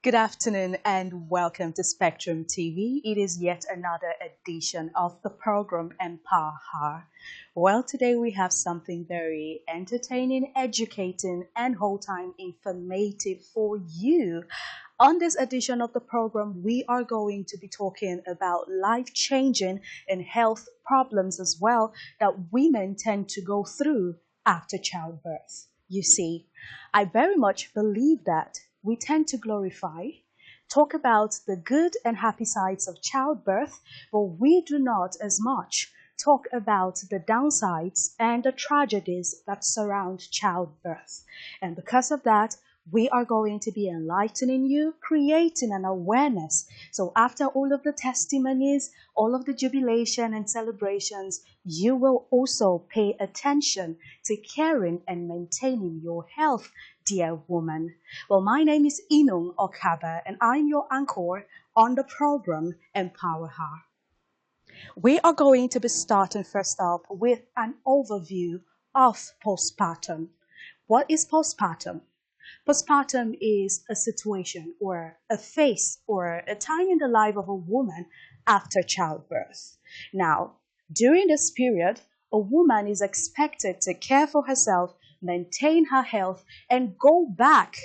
Good afternoon and welcome to Spectrum TV. It is yet another edition of the program Empowher. Well, today we have something very entertaining, educating, and whole time informative for you. On this edition of the program, we are going to be talking about life-changing and health problems as well that women tend to go through after childbirth. You see, I very much believe that we tend to glorify, talk about the good and happy sides of childbirth, but we do not as much talk about the downsides and the tragedies that surround childbirth. And because of that, we are going to be enlightening you, creating an awareness. So after all of the testimonies, all of the jubilation and celebrations, you will also pay attention to caring and maintaining your health, dear woman. Well, my name is Inung Okaba, and I'm your anchor on the program Empower Her. We are going to be starting first off with an overview of postpartum. What is postpartum? Postpartum is a situation or a phase or a time in the life of a woman after childbirth. Now, during this period, a woman is expected to care for herself, maintain her health, and go back,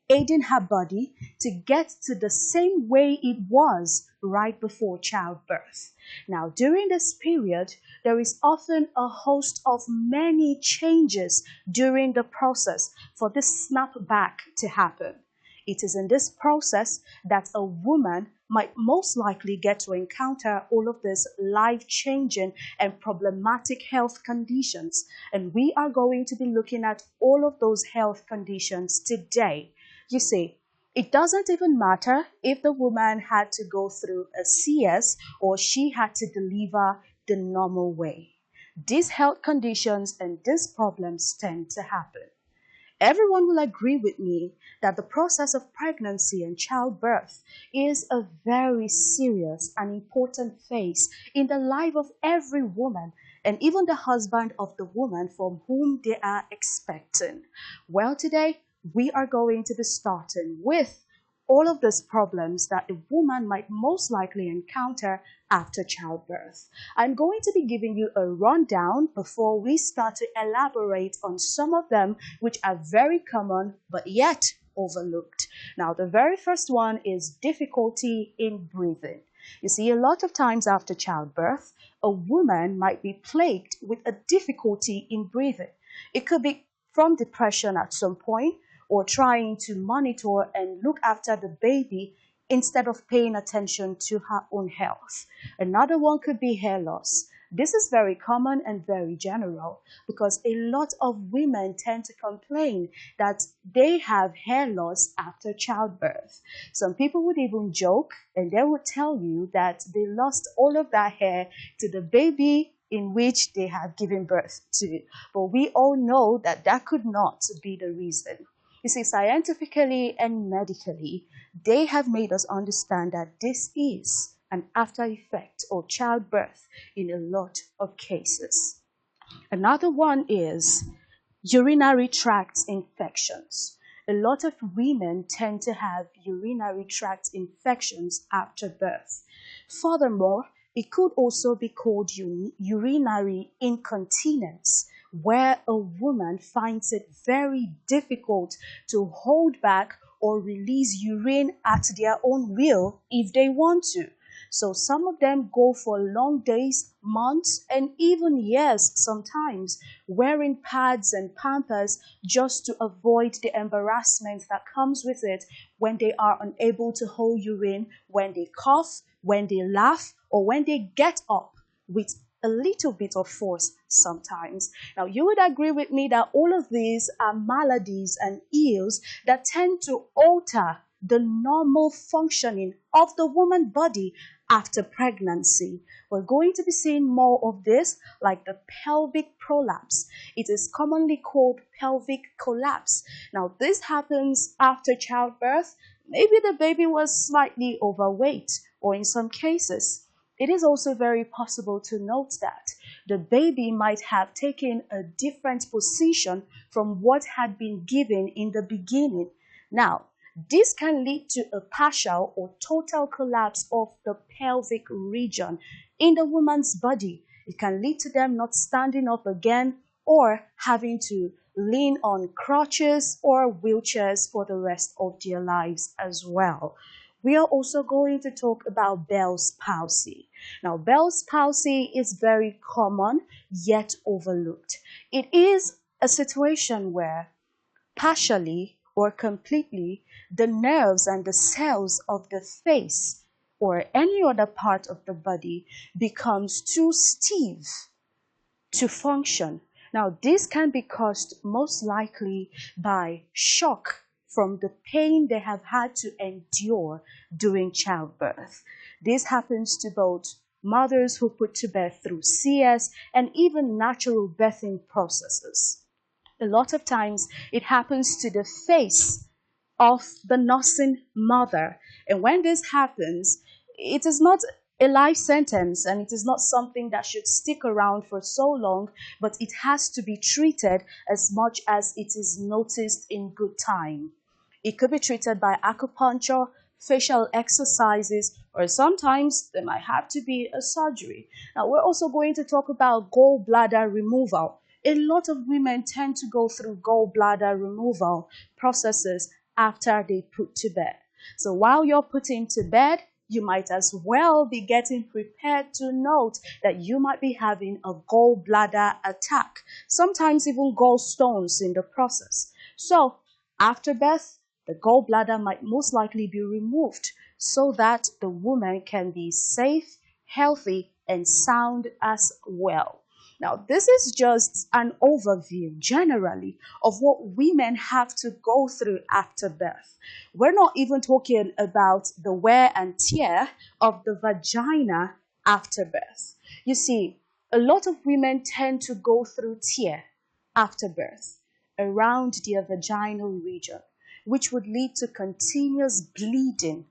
aiding her body to get to the same way it was right before childbirth. Now, during this period, there is often a host of many changes during the process for this snapback to happen. It is in this process that a woman might most likely get to encounter all of these life-changing and problematic health conditions. And we are going to be looking at all of those health conditions today. You see, it doesn't even matter if the woman had to go through a CS or she had to deliver the normal way. These health conditions and these problems tend to happen. Everyone will agree with me that the process of pregnancy and childbirth is a very serious and important phase in the life of every woman and even the husband of the woman from whom they are expecting. Well, today we are going to be starting with all of these problems that a woman might most likely encounter after childbirth. I'm going to be giving you a rundown before we start to elaborate on some of them which are very common but yet overlooked. Now, the very first one is difficulty in breathing. You see, a lot of times after childbirth, a woman might be plagued with a difficulty in breathing. It could be from depression at some point, or trying to monitor and look after the baby instead of paying attention to her own health. Another one could be hair loss. This is very common and very general because a lot of women tend to complain that they have hair loss after childbirth. Some people would even joke and they would tell you that they lost all of that hair to the baby in which they have given birth to. But we all know that that could not be the reason. You see, scientifically and medically, they have made us understand that this is an after effect of childbirth in a lot of cases. Another one is urinary tract infections. A lot of women tend to have urinary tract infections after birth. Furthermore, it could also be called urinary incontinence, where a woman finds it very difficult to hold back or release urine at their own will if they want to. So some of them go for long days, months, and even years sometimes, wearing pads and pampers just to avoid the embarrassment that comes with it when they are unable to hold urine, when they cough, when they laugh, or when they get up with a little bit of force sometimes. Now, you would agree with me that all of these are maladies and ills that tend to alter the normal functioning of the woman body after pregnancy. We're going to be seeing more of this, like the pelvic prolapse. It is commonly called pelvic collapse. Now, this happens after childbirth. Maybe the baby was slightly overweight, or in some cases, it is also very possible to note that the baby might have taken a different position from what had been given in the beginning. Now, This can lead to a partial or total collapse of the pelvic region in the woman's body. It can lead to them not standing up again or having to lean on crutches or wheelchairs for the rest of their lives as well. We are also going to talk about Bell's palsy. Now, Bell's palsy is very common yet overlooked. It is a situation where partially or completely the nerves and the cells of the face or any other part of the body becomes too stiff to function. Now, this can be caused most likely by shock from the pain they have had to endure during childbirth. This happens to both mothers who put to birth through CS and even natural birthing processes. A lot of times it happens to the face of the nursing mother. And when this happens, it is not a life sentence and it is not something that should stick around for so long, but it has to be treated as much as it is noticed in good time. It could be treated by acupuncture, facial exercises, or sometimes there might have to be a surgery. Now, we're also going to talk about gallbladder removal. A lot of women tend to go through gallbladder removal processes after they put to bed. So while you're putting to bed, you might as well be getting prepared to note that you might be having a gallbladder attack, sometimes even gallstones in the process. So after birth, the gallbladder might most likely be removed so that the woman can be safe, healthy, and sound as well. Now, this is just an overview generally of what women have to go through after birth. We're not even talking about the wear and tear of the vagina after birth. You see, a lot of women tend to go through tear after birth around their vaginal region, which would lead to continuous bleeding.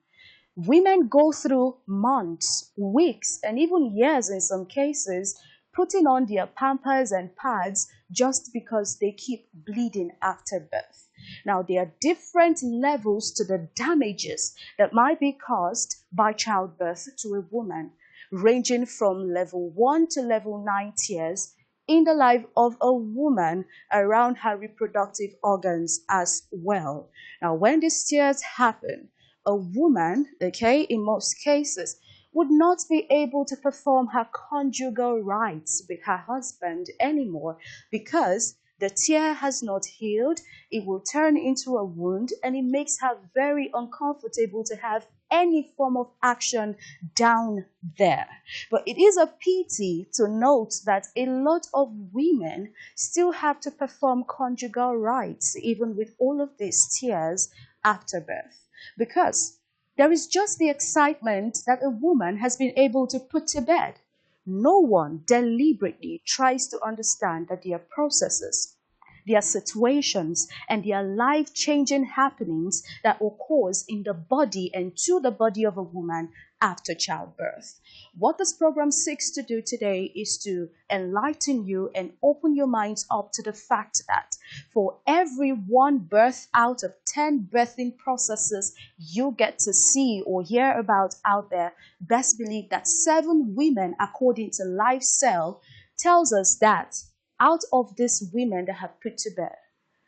Women go through months, weeks, and even years in some cases, putting on their pampers and pads just because they keep bleeding after birth. Now, there are different levels to the damages that might be caused by childbirth to a woman, ranging from level 1 to level 9 tears in the life of a woman around her reproductive organs as well. Now, when these tears happen, a woman, in most cases, would not be able to perform her conjugal rights with her husband anymore because the tear has not healed. It will turn into a wound and it makes her very uncomfortable to have any form of action down there. But it is a pity to note that a lot of women still have to perform conjugal rights even with all of these tears after birth, because there is just the excitement that a woman has been able to put to bed. No one deliberately tries to understand that there are processes, there are situations, and there are life-changing happenings that occurs in the body and to the body of a woman after childbirth. What this program seeks to do today is to enlighten you and open your minds up to the fact that for every one birth out of 10 birthing processes you get to see or hear about out there, best believe that 7 women, according to LifeCell, tells us that out of these women that have put to bed,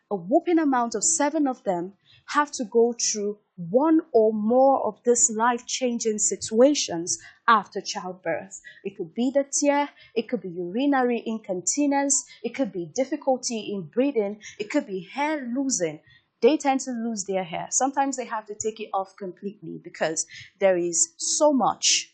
a whopping amount of 7 of them have to go through one or more of these life-changing situations after childbirth. It could be the tear, it could be urinary incontinence, it could be difficulty in breathing, it could be hair losing. They tend to lose their hair. Sometimes they have to take it off completely because there is so much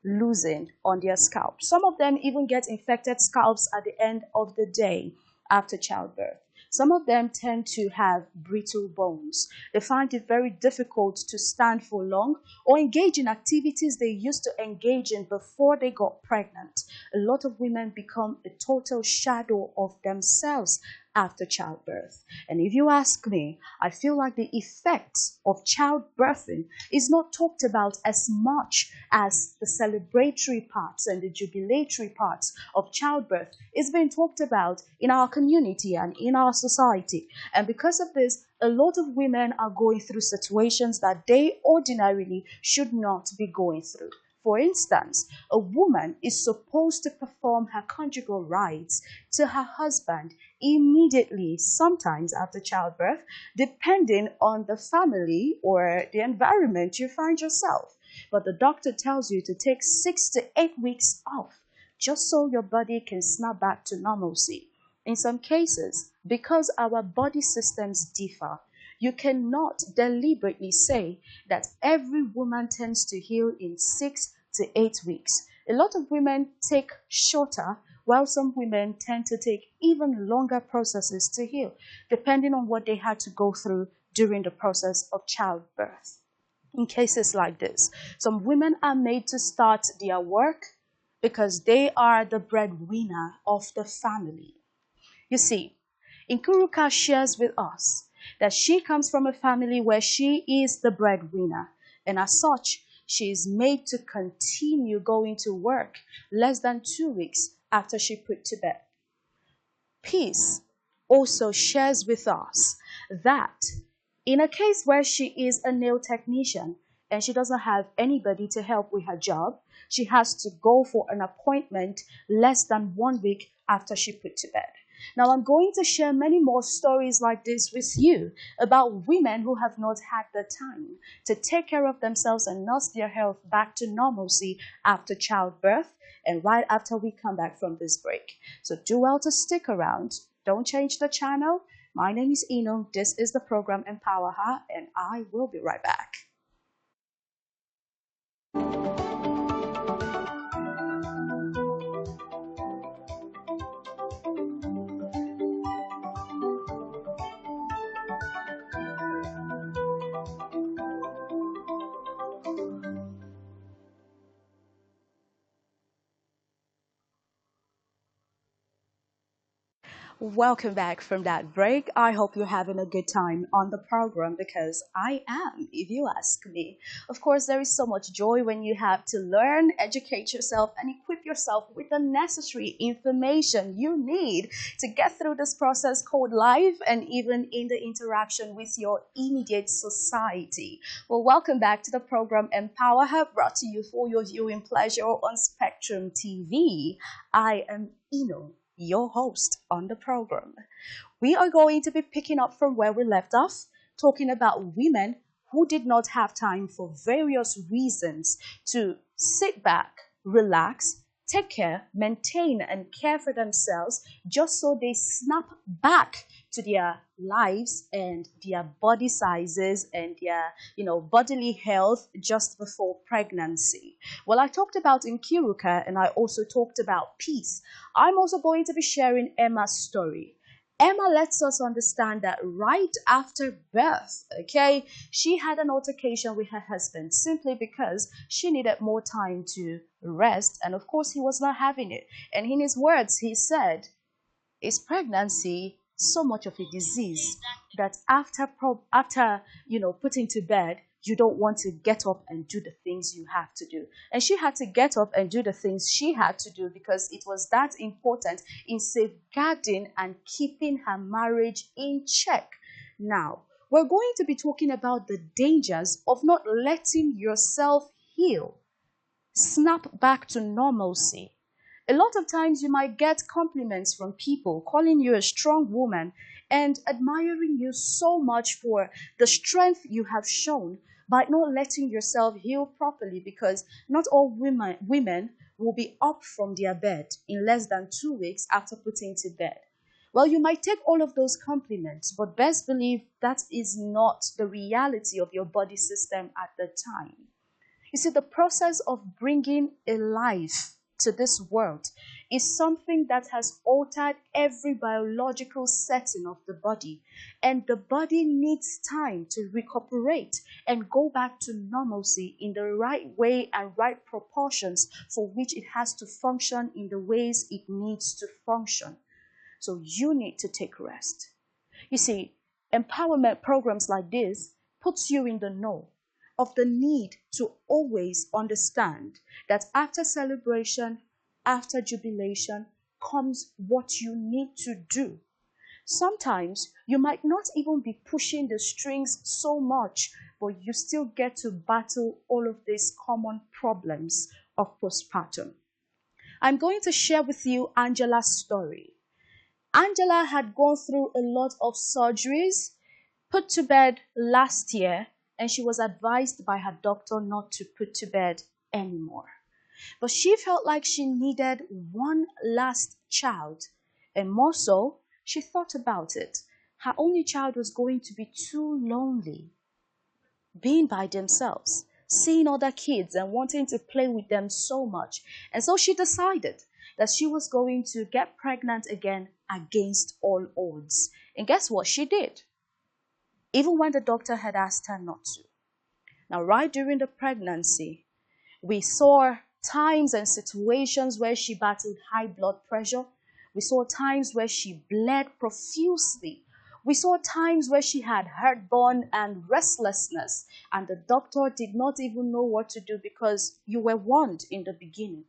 losing on their scalp. Some of them even get infected scalps at the end of the day after childbirth. Some of them tend to have brittle bones. They find it very difficult to stand for long or engage in activities they used to engage in before they got pregnant. A lot of women become a total shadow of themselves after childbirth. And if you ask me, I feel like the effects of childbirthing is not talked about as much as the celebratory parts and the jubilatory parts of childbirth is being talked about in our community and in our society. And because of this, a lot of women are going through situations that they ordinarily should not be going through. For instance, a woman is supposed to perform her conjugal rights to her husband immediately, sometimes after childbirth, depending on the family or the environment you find yourself. But the doctor tells you to take 6 to 8 weeks off just so your body can snap back to normalcy. In some cases, because our body systems differ, you cannot deliberately say that every woman tends to heal in 6 to 8 weeks. A lot of women take shorter, while some women tend to take even longer processes to heal, depending on what they had to go through during the process of childbirth. In cases like this, some women are made to start their work because they are the breadwinner of the family. You see, Nkuruka shares with us that she comes from a family where she is the breadwinner, and as such, she is made to continue going to work less than 2 weeks after she put to bed. Peace also shares with us that in a case where she is a nail technician and she doesn't have anybody to help with her job, she has to go for an appointment less than 1 week after she put to bed. Now, I'm going to share many more stories like this with you about women who have not had the time to take care of themselves and nurse their health back to normalcy after childbirth and right after we come back from this break. So do well to stick around. Don't change the channel. My name is Inung. This is the program Empower Her, and I will be right back. Welcome back from that break. I hope you're having a good time on the program because I am, if you ask me. Of course, there is so much joy when you have to learn, educate yourself, and equip yourself with the necessary information you need to get through this process called life and even in the interaction with your immediate society. Well, welcome back to the program Empower Her, brought to you for your viewing pleasure on Spectrum TV. I am Ino, your host on the program. We are going to be picking up from where we left off, talking about women who did not have time for various reasons to sit back, relax, take care, maintain, and care for themselves just so they snap back to their lives and their body sizes and their, bodily health just before pregnancy. Well, I talked about Nkiruka and I also talked about peace. I'm also going to be sharing Emma's story. Emma lets us understand that right after birth, okay, she had an altercation with her husband simply because she needed more time to rest. And of course, he was not having it. And in his words, he said, is pregnancy so much of a disease that after putting to bed, you don't want to get up and do the things you have to do. And she had to get up and do the things she had to do because it was that important in safeguarding and keeping her marriage in check. Now, we're going to be talking about the dangers of not letting yourself heal, snap back to normalcy. A lot of times you might get compliments from people calling you a strong woman and admiring you so much for the strength you have shown by not letting yourself heal properly, because not all women will be up from their bed in less than 2 weeks after putting to bed. Well, you might take all of those compliments, but best believe that is not the reality of your body system at the time. You see, the process of bringing a life to this world is something that has altered every biological setting of the body, and the body needs time to recuperate and go back to normalcy in the right way and right proportions for which it has to function in the ways it needs to function. So you need to take rest. You see, empowerment programs like this puts you in the know of the need to always understand that after celebration, after jubilation, comes what you need to do. Sometimes you might not even be pushing the strings so much, but you still get to battle all of these common problems of postpartum. I'm going to share with you Angela's story. Angela had gone through a lot of surgeries, put to bed last year, and she was advised by her doctor not to put to bed anymore. But she felt like she needed one last child, and more so, she thought about it. Her only child was going to be too lonely, being by themselves, seeing other kids and wanting to play with them so much. And so she decided that she was going to get pregnant again against all odds. And guess what? She did, even when the doctor had asked her not to. Now, right during the pregnancy, we saw times and situations where she battled high blood pressure. We saw times where she bled profusely. We saw times where she had heartburn and restlessness, and the doctor did not even know what to do because you were warned in the beginning.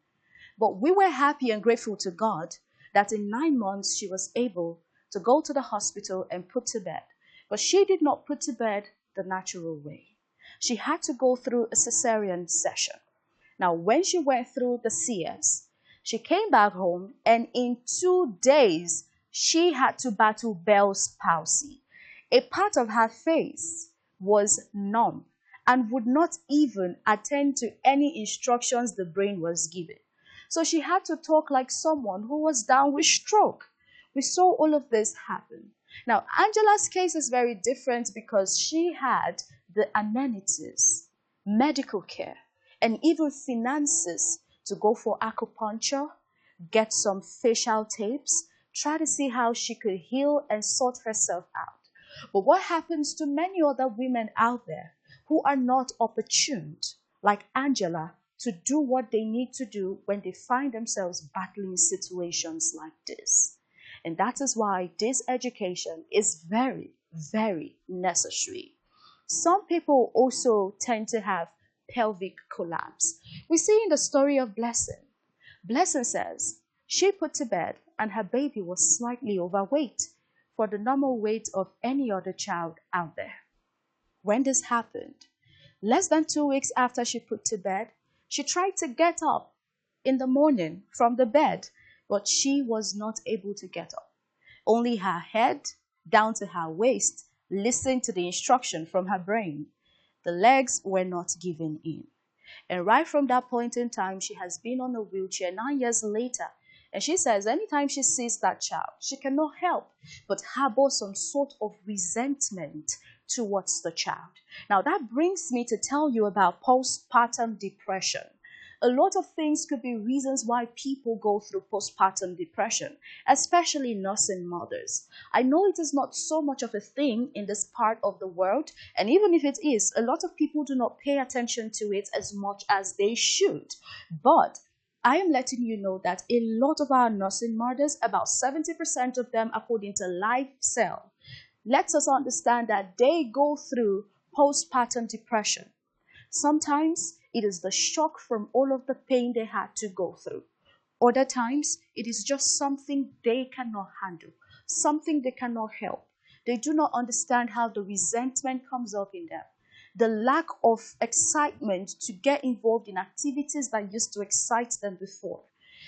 But we were happy and grateful to God that in 9 months she was able to go to the hospital and put to bed. But she did not put to bed the natural way. She had to go through a cesarean session. Now, when she went through the CS, she came back home, and in 2 days, she had to battle Bell's palsy. A part of her face was numb and would not even attend to any instructions the brain was given. So she had to talk like someone who was down with stroke. We saw all of this happen. Now, Angela's case is very different because she had the amenities, medical care, and even finances to go for acupuncture, get some facial tapes, try to see how she could heal and sort herself out. But what happens to many other women out there who are not opportuned, like Angela, to do what they need to do when they find themselves battling situations like this? And that is why this education is very, very necessary. Some people also tend to have pelvic collapse. We see in the story of Blessing. Blessing says she put to bed and her baby was slightly overweight for the normal weight of any other child out there. When this happened, less than 2 weeks after she put to bed, she tried to get up in the morning from the bed, but she was not able to get up. Only her head down to her waist listened to the instruction from her brain. The legs were not giving in. And right from that point in time, she has been on a wheelchair 9 years later. And she says anytime she sees that child, she cannot help but harbor some sort of resentment towards the child. Now that brings me to tell you about postpartum depression. A lot of things could be reasons why people go through postpartum depression, especially nursing mothers. I know it is not so much of a thing in this part of the world, and even if it is, a lot of people do not pay attention to it as much as they should. But I am letting you know that a lot of our nursing mothers, about 70% of them, according to LifeCell, lets us understand that they go through postpartum depression. Sometimes it is the shock from all of the pain they had to go through. Other times, it is just something they cannot handle, something they cannot help. They do not understand how the resentment comes up in them. The lack of excitement to get involved in activities that used to excite them before.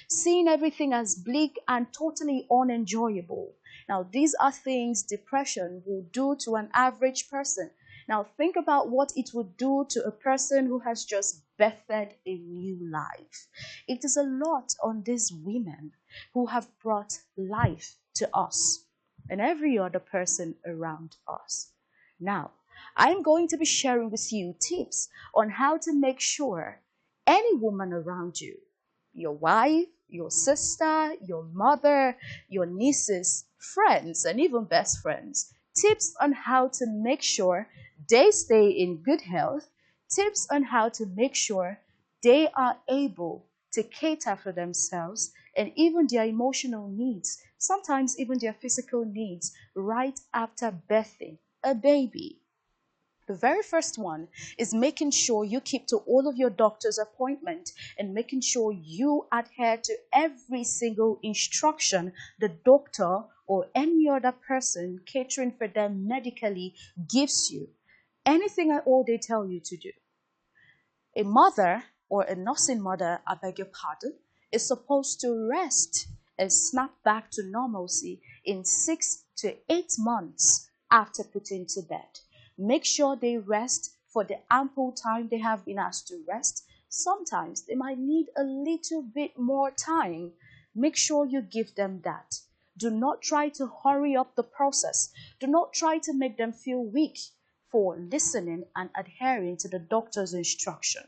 Seeing everything as bleak and totally unenjoyable. Now, these are things depression will do to an average person. Now, think about what it would do to a person who has just birthed a new life. It is a lot on these women who have brought life to us and every other person around us. Now, I'm going to be sharing with you tips on how to make sure any woman around you, your wife, your sister, your mother, your nieces, friends, and even best friends, tips on how to make sure they stay in good health, tips on how to make sure they are able to cater for themselves, and even their emotional needs, sometimes even their physical needs, right after birthing a baby. The very first one is making sure you keep to all of your doctor's appointment and making sure you adhere to every single instruction the doctor or any other person catering for them medically gives you. Anything at all they tell you to do. A mother or a nursing mother, I beg your pardon, is supposed to rest and snap back to normalcy in 6 to 8 months after putting to bed. Make sure they rest for the ample time they have been asked to rest. Sometimes they might need a little bit more time. Make sure you give them that. Do not try to hurry up the process. Do not try to make them feel weak for listening and adhering to the doctor's instruction.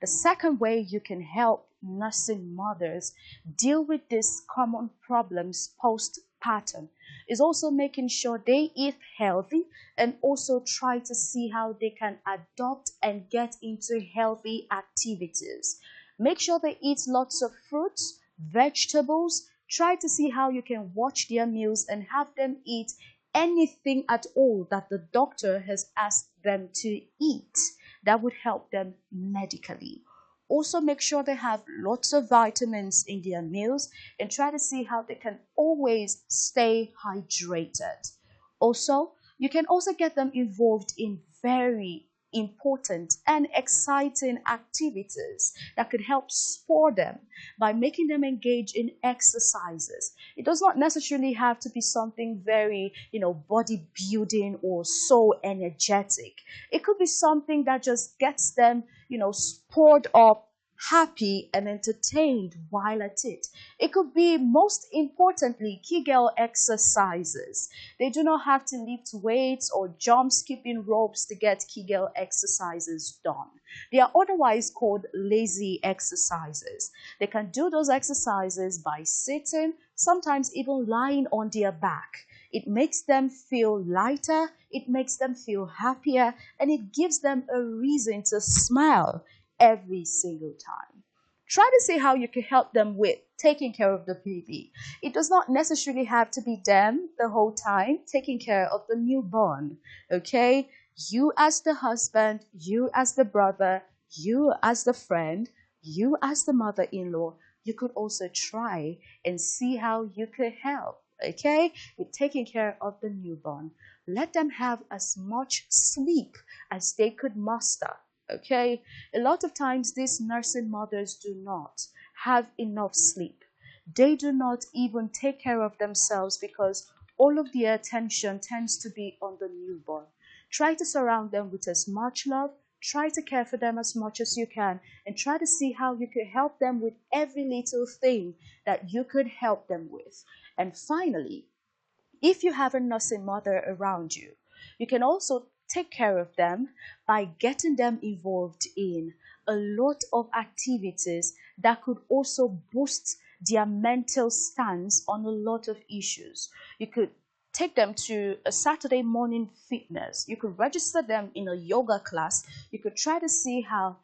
The second way you can help nursing mothers deal with these common problems postpartum is also making sure they eat healthy and also try to see how they can adopt and get into healthy activities. Make sure they eat lots of fruits, vegetables. Try to see how you can watch their meals and have them eat anything at all that the doctor has asked them to eat that would help them medically. Also, make sure they have lots of vitamins in their meals and try to see how they can always stay hydrated. Also, you can also get them involved in very important and exciting activities that could help spur them by making them engage in exercises. It does not necessarily have to be something very, bodybuilding or so energetic. It could be something that just gets them, spurred up, happy and entertained while at it. It could be, most importantly, Kegel exercises. They do not have to lift weights or jump skipping ropes to get Kegel exercises done. They are otherwise called lazy exercises. They can do those exercises by sitting, sometimes even lying on their back. It makes them feel lighter, it makes them feel happier, and it gives them a reason to smile every single time. Try to see how you can help them with taking care of the baby. It does not necessarily have to be them the whole time taking care of the newborn, okay? You as the husband, you as the brother, you as the friend, you as the mother-in-law, you could also try and see how you could help, okay, with taking care of the newborn. Let them have as much sleep as they could muster. Okay, a lot of times these nursing mothers do not have enough sleep. They do not even take care of themselves because all of their attention tends to be on the newborn. Try to surround them with as much love. Try to care for them as much as you can and try to see how you could help them with every little thing that you could help them with. And finally, if you have a nursing mother around you, you can also take care of them by getting them involved in a lot of activities that could also boost their mental stance on a lot of issues. You could take them to a Saturday morning fitness. You could register them in a yoga class. You could try to see how,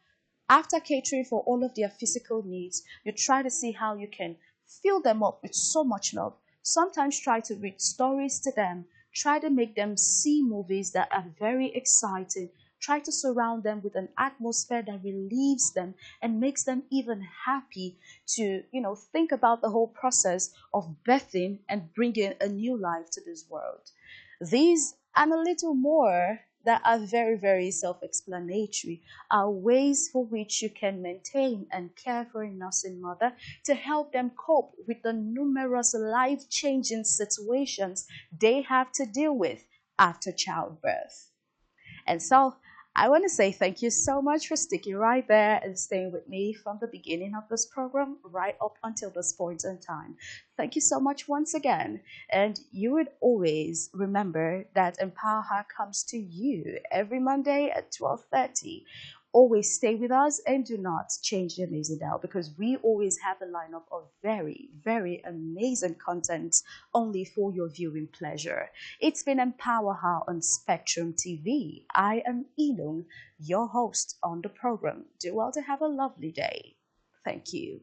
after catering for all of their physical needs, you try to see how you can fill them up with so much love. Sometimes try to read stories to them. Try to make them see movies that are very exciting. Try to surround them with an atmosphere that relieves them and makes them even happy to, think about the whole process of birthing and bringing a new life to this world. These and a little more that are very, very self-explanatory are ways for which you can maintain and care for a nursing mother to help them cope with the numerous life-changing situations they have to deal with after childbirth. And so I want to say thank you so much for sticking right there and staying with me from the beginning of this program right up until this point in time. Thank you so much once again. And you would always remember that Empowher comes to you every Monday at 12:30. Always stay with us and do not change the amazing dial because we always have a lineup of very, very amazing content only for your viewing pleasure. It's been Empower on Spectrum TV. I am Inung, your host on the program. Do well to have a lovely day. Thank you.